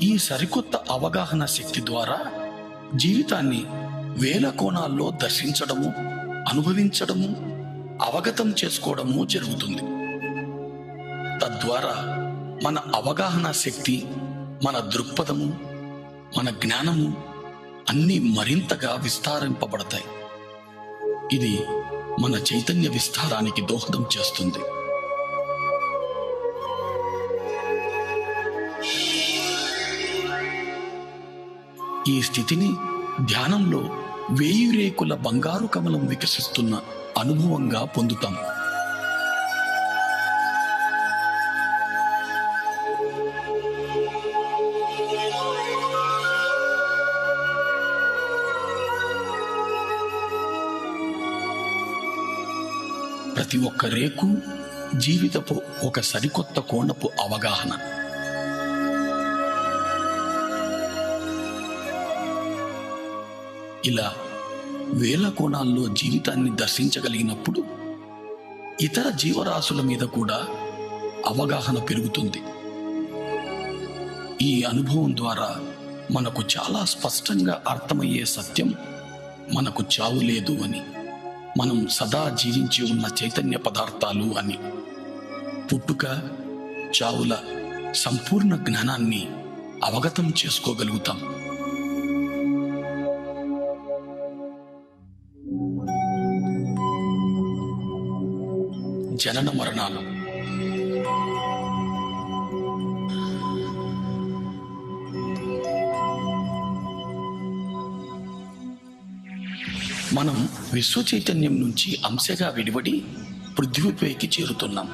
S1: ఈ సరికొత్త అవగాహన శక్తి ద్వారా జీవితాన్ని వేల కోణాల్లో దర్శించడము, అనుభవించడము, అవగతం చేసుకోవడము జరుగుతుంది. తద్వారా మన అవగాహన శక్తి, మన దృక్పథము, మన జ్ఞానము అన్నీ మరింతగా విస్తారింపబడతాయి. ఇది మన చైతన్య విస్తారానికి దోహదం చేస్తుంది. ఈ స్థితిని ధ్యానంలో 1000 రేకుల బంగారు కమలం వికసిస్తున్న అనుభవంగా పొందుతాం. ప్రతి ఒక్క రేకు జీవితపు ఒక సరికొత్త కోణపు అవగాహన. ఇలా వేల కోణాల్లో జీవితాన్ని దర్శించగలిగినప్పుడు ఇతర జీవరాశుల మీద కూడా అవగాహన పెరుగుతుంది. ఈ అనుభవం ద్వారా మనకు చాలా స్పష్టంగా అర్థమయ్యే సత్యం, మనకు చావు లేదు అని, మనం సదా జీవించి ఉన్న చైతన్య పదార్థాలు అని. పుట్టుక, చావుల సంపూర్ణ జ్ఞానాన్ని అవగతం చేసుకోగలుగుతాం. జనన మరణాలు. మనం విశ్వ చైతన్యం నుంచి అంశగా విడివడి పృథ్వీపైకి చేరుతున్నాం.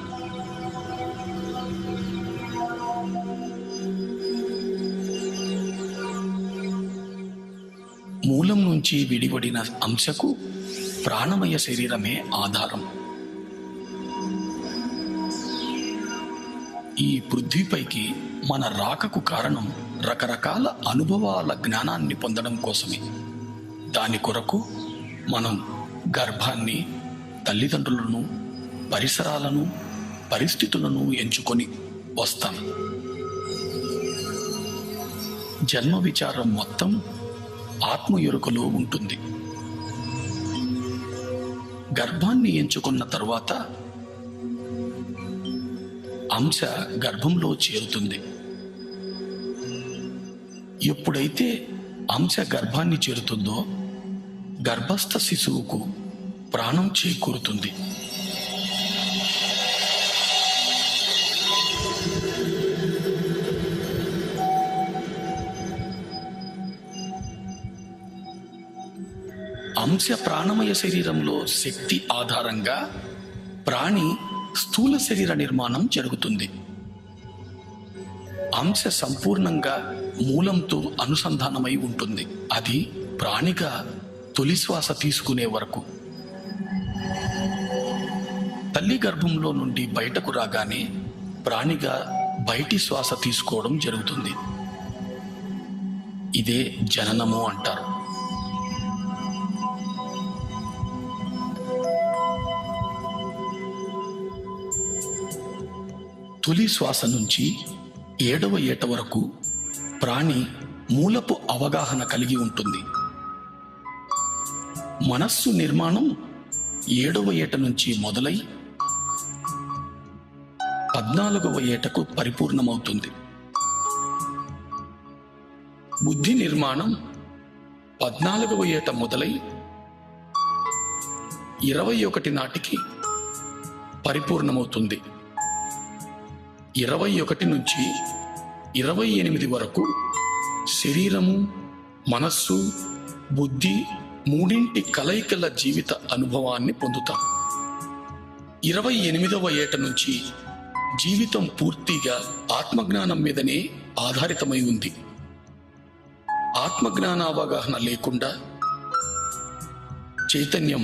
S1: మూలం నుంచి విడివడిన అంశకు ప్రాణమయ శరీరమే ఆధారం. ఈ పృథ్వీపైకి మన రాకకు కారణం రకరకాల అనుభవాల జ్ఞానాన్ని పొందడం కోసమే. దాని కొరకు మనం గర్భాన్ని, తల్లిదండ్రులను, పరిసరాలను, పరిస్థితులను ఎంచుకొని వస్తాం. జన్మ విచారం మొత్తం ఆత్మ ఎరుకలో ఉంటుంది. గర్భాన్ని ఎంచుకున్న తరువాత అంశ గర్భంలో చేరుతుంది. ఎప్పుడైతే అంశ గర్భాన్ని చేరుతుందో గర్భస్థ శిశువుకు ప్రాణం చేకూరుతుంది. అంశ ప్రాణమయ శరీరంలో శక్తి ఆధారంగా ప్రాణి స్థూల శరీర నిర్మాణం జరుగుతుంది. అంశ సంపూర్ణంగా మూలంతో అనుసంధానమై ఉంటుంది. అది ప్రాణిగా తొలి శ్వాస తీసుకునే వరకు. తల్లి గర్భంలో నుండి బయటకు రాగానే ప్రాణిగా బయటి శ్వాస తీసుకోవడం జరుగుతుంది. ఇదే జననము అంటారు. తొలి శ్వాస నుంచి 7వ ఏట వరకు ప్రాణి మూలపు అవగాహన కలిగి ఉంటుంది. మనస్సు నిర్మాణం 7వ ఏట నుంచి మొదలై 14వ ఏటకు పరిపూర్ణమవుతుంది. బుద్ధి నిర్మాణం 14వ ఏట మొదలై 21 నాటికి పరిపూర్ణమవుతుంది. 21 నుంచి 28 వరకు శరీరము, మనస్సు, బుద్ధి మూడింటి కలయికల జీవిత అనుభవాన్ని పొందుతాం. 28వ ఏట నుంచి జీవితం పూర్తిగా ఆత్మజ్ఞానం మీదనే ఆధారితమై ఉంది. ఆత్మజ్ఞాన అవగాహన లేకుండా చైతన్యం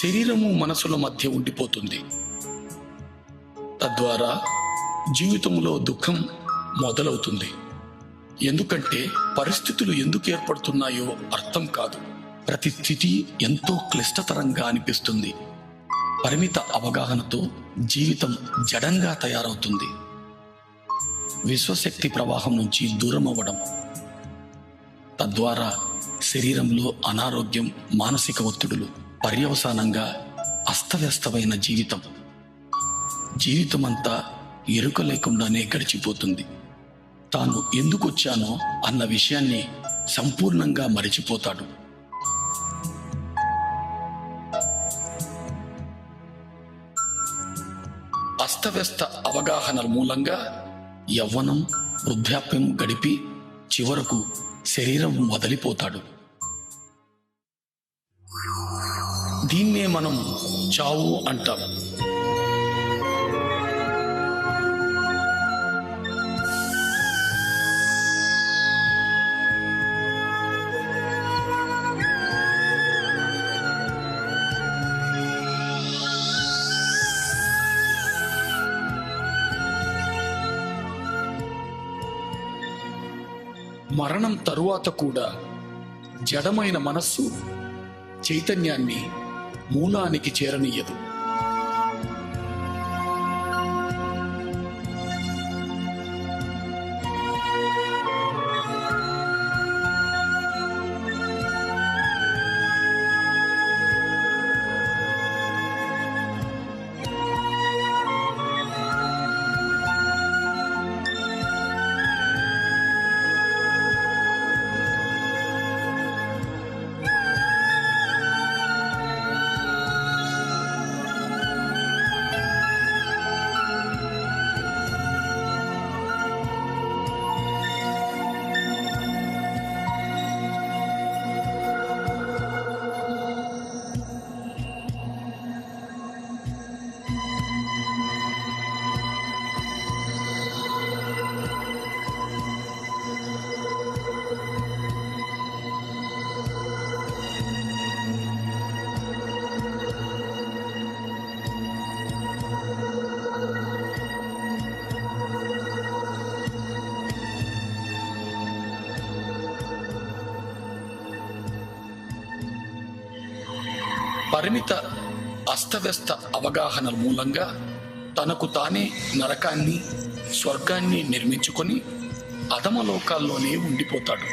S1: శరీరము, మనసుల మధ్య ఉండిపోతుంది. తద్వారా జీవితంలో దుఃఖం మొదలవుతుంది. ఎందుకంటే పరిస్థితులు ఎందుకు ఏర్పడుతున్నాయో అర్థం కాదు. ప్రతి స్థితి ఎంతో క్లిష్టతరంగా అనిపిస్తుంది. పరిమిత అవగాహనతో జీవితం జడంగా తయారవుతుంది. విశ్వశక్తి ప్రవాహం నుంచి దూరం అవ్వడం, తద్వారా శరీరంలో అనారోగ్యం, మానసిక ఒత్తిడులు, పర్యవసానంగా అస్తవ్యస్తమైన జీవితమంతా ఎరుక లేకుండానే గడిచిపోతుంది. తాను ఎందుకు వచ్చానో అన్న విషయాన్ని సంపూర్ణంగా మరిచిపోతాడు. అస్తవ్యస్త అవగాహనల మూలంగా యవ్వనం, వృద్ధాప్యం గడిపి చివరకు శరీరం వదిలిపోతాడు. దీన్నే మనం చావు అంటాం. మరణం తరువాత కూడా జడమైన మనస్సు చైతన్యాన్ని మూలానికి చేరనీయదు. పరిమిత అస్తవ్యస్త అవగాహనల మూలంగా తనకు తానే నరకాన్ని, స్వర్గాన్ని నిర్మించుకొని అధమలోకాల్లోనే ఉండిపోతాడు.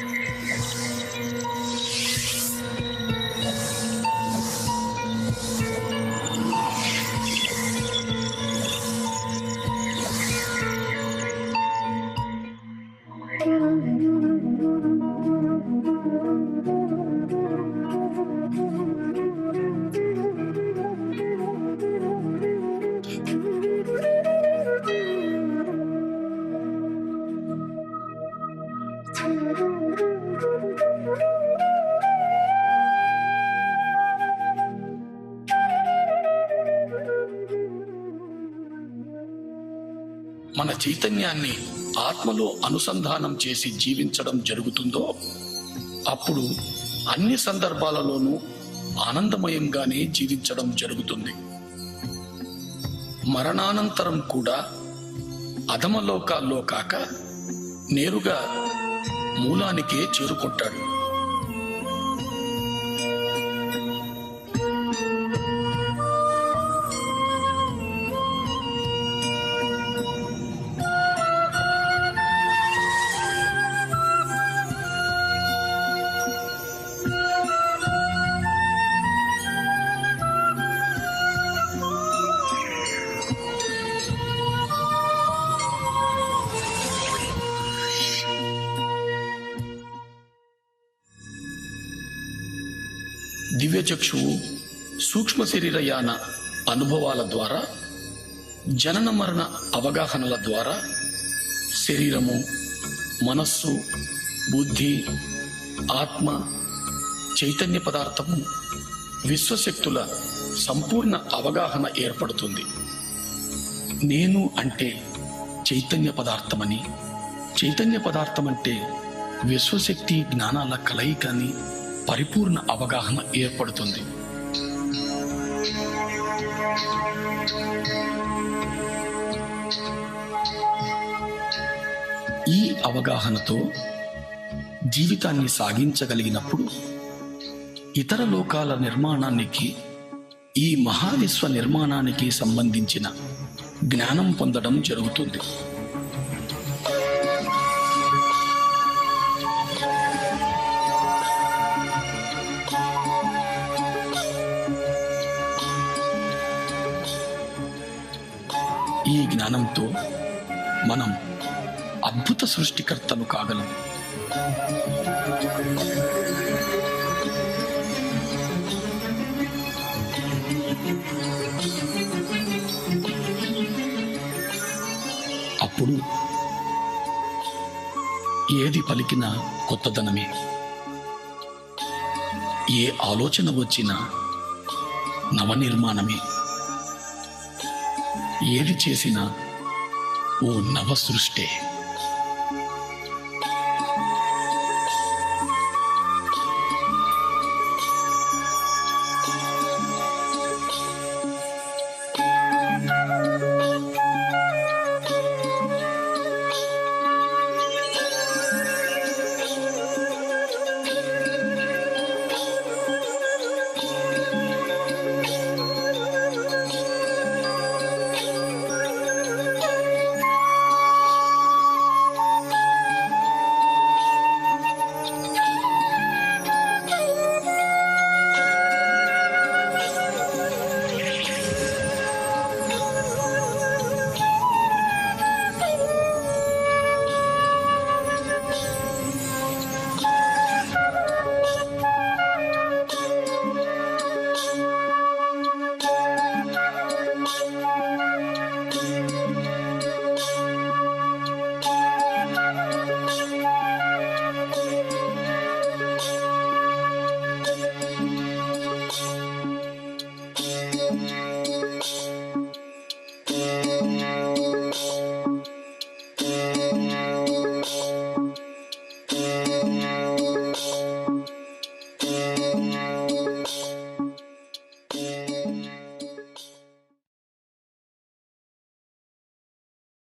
S1: మన చైతన్యాన్ని ఆత్మలో అనుసంధానం చేసి జీవించడం జరుగుతుందో అప్పుడు అన్ని సందర్భాలలోనూ ఆనందమయంగానే జీవించడం జరుగుతుంది. మరణానంతరం కూడా అధమలోకాల్లో కాక నేరుగా మూలానికే చేరుకుంటాడు. దివ్యచక్షువు సూక్ష్మ శరీరయాన అనుభవాల ద్వారా, జనన మరణ అవగాహనల ద్వారా శరీరము, మనస్సు, బుద్ధి, ఆత్మ, చైతన్య పదార్థము, విశ్వశక్తుల సంపూర్ణ అవగాహన ఏర్పడుతుంది. నేను అంటే చైతన్య పదార్థమని, చైతన్య పదార్థం అంటే విశ్వశక్తి జ్ఞానాల కలయికని పరిపూర్ణ అవగాహన ఏర్పడుతుంది. ఈ అవగాహనతో జీవితాన్ని సాగించగలిగినప్పుడు ఇతర లోకాల నిర్మాణానికి, ఈ మహావిశ్వ నిర్మాణానికి సంబంధించిన జ్ఞానం పొందడం జరుగుతుంది. ఈ జ్ఞానంతో మనం అద్భుత సృష్టికర్తలు కాగలం. అప్పుడు ఏది పలికినా కొత్తదనమే, ఏ ఆలోచన వచ్చినా నవనిర్మాణమే, ఏది చేసినా ఓ నవ సృష్టే.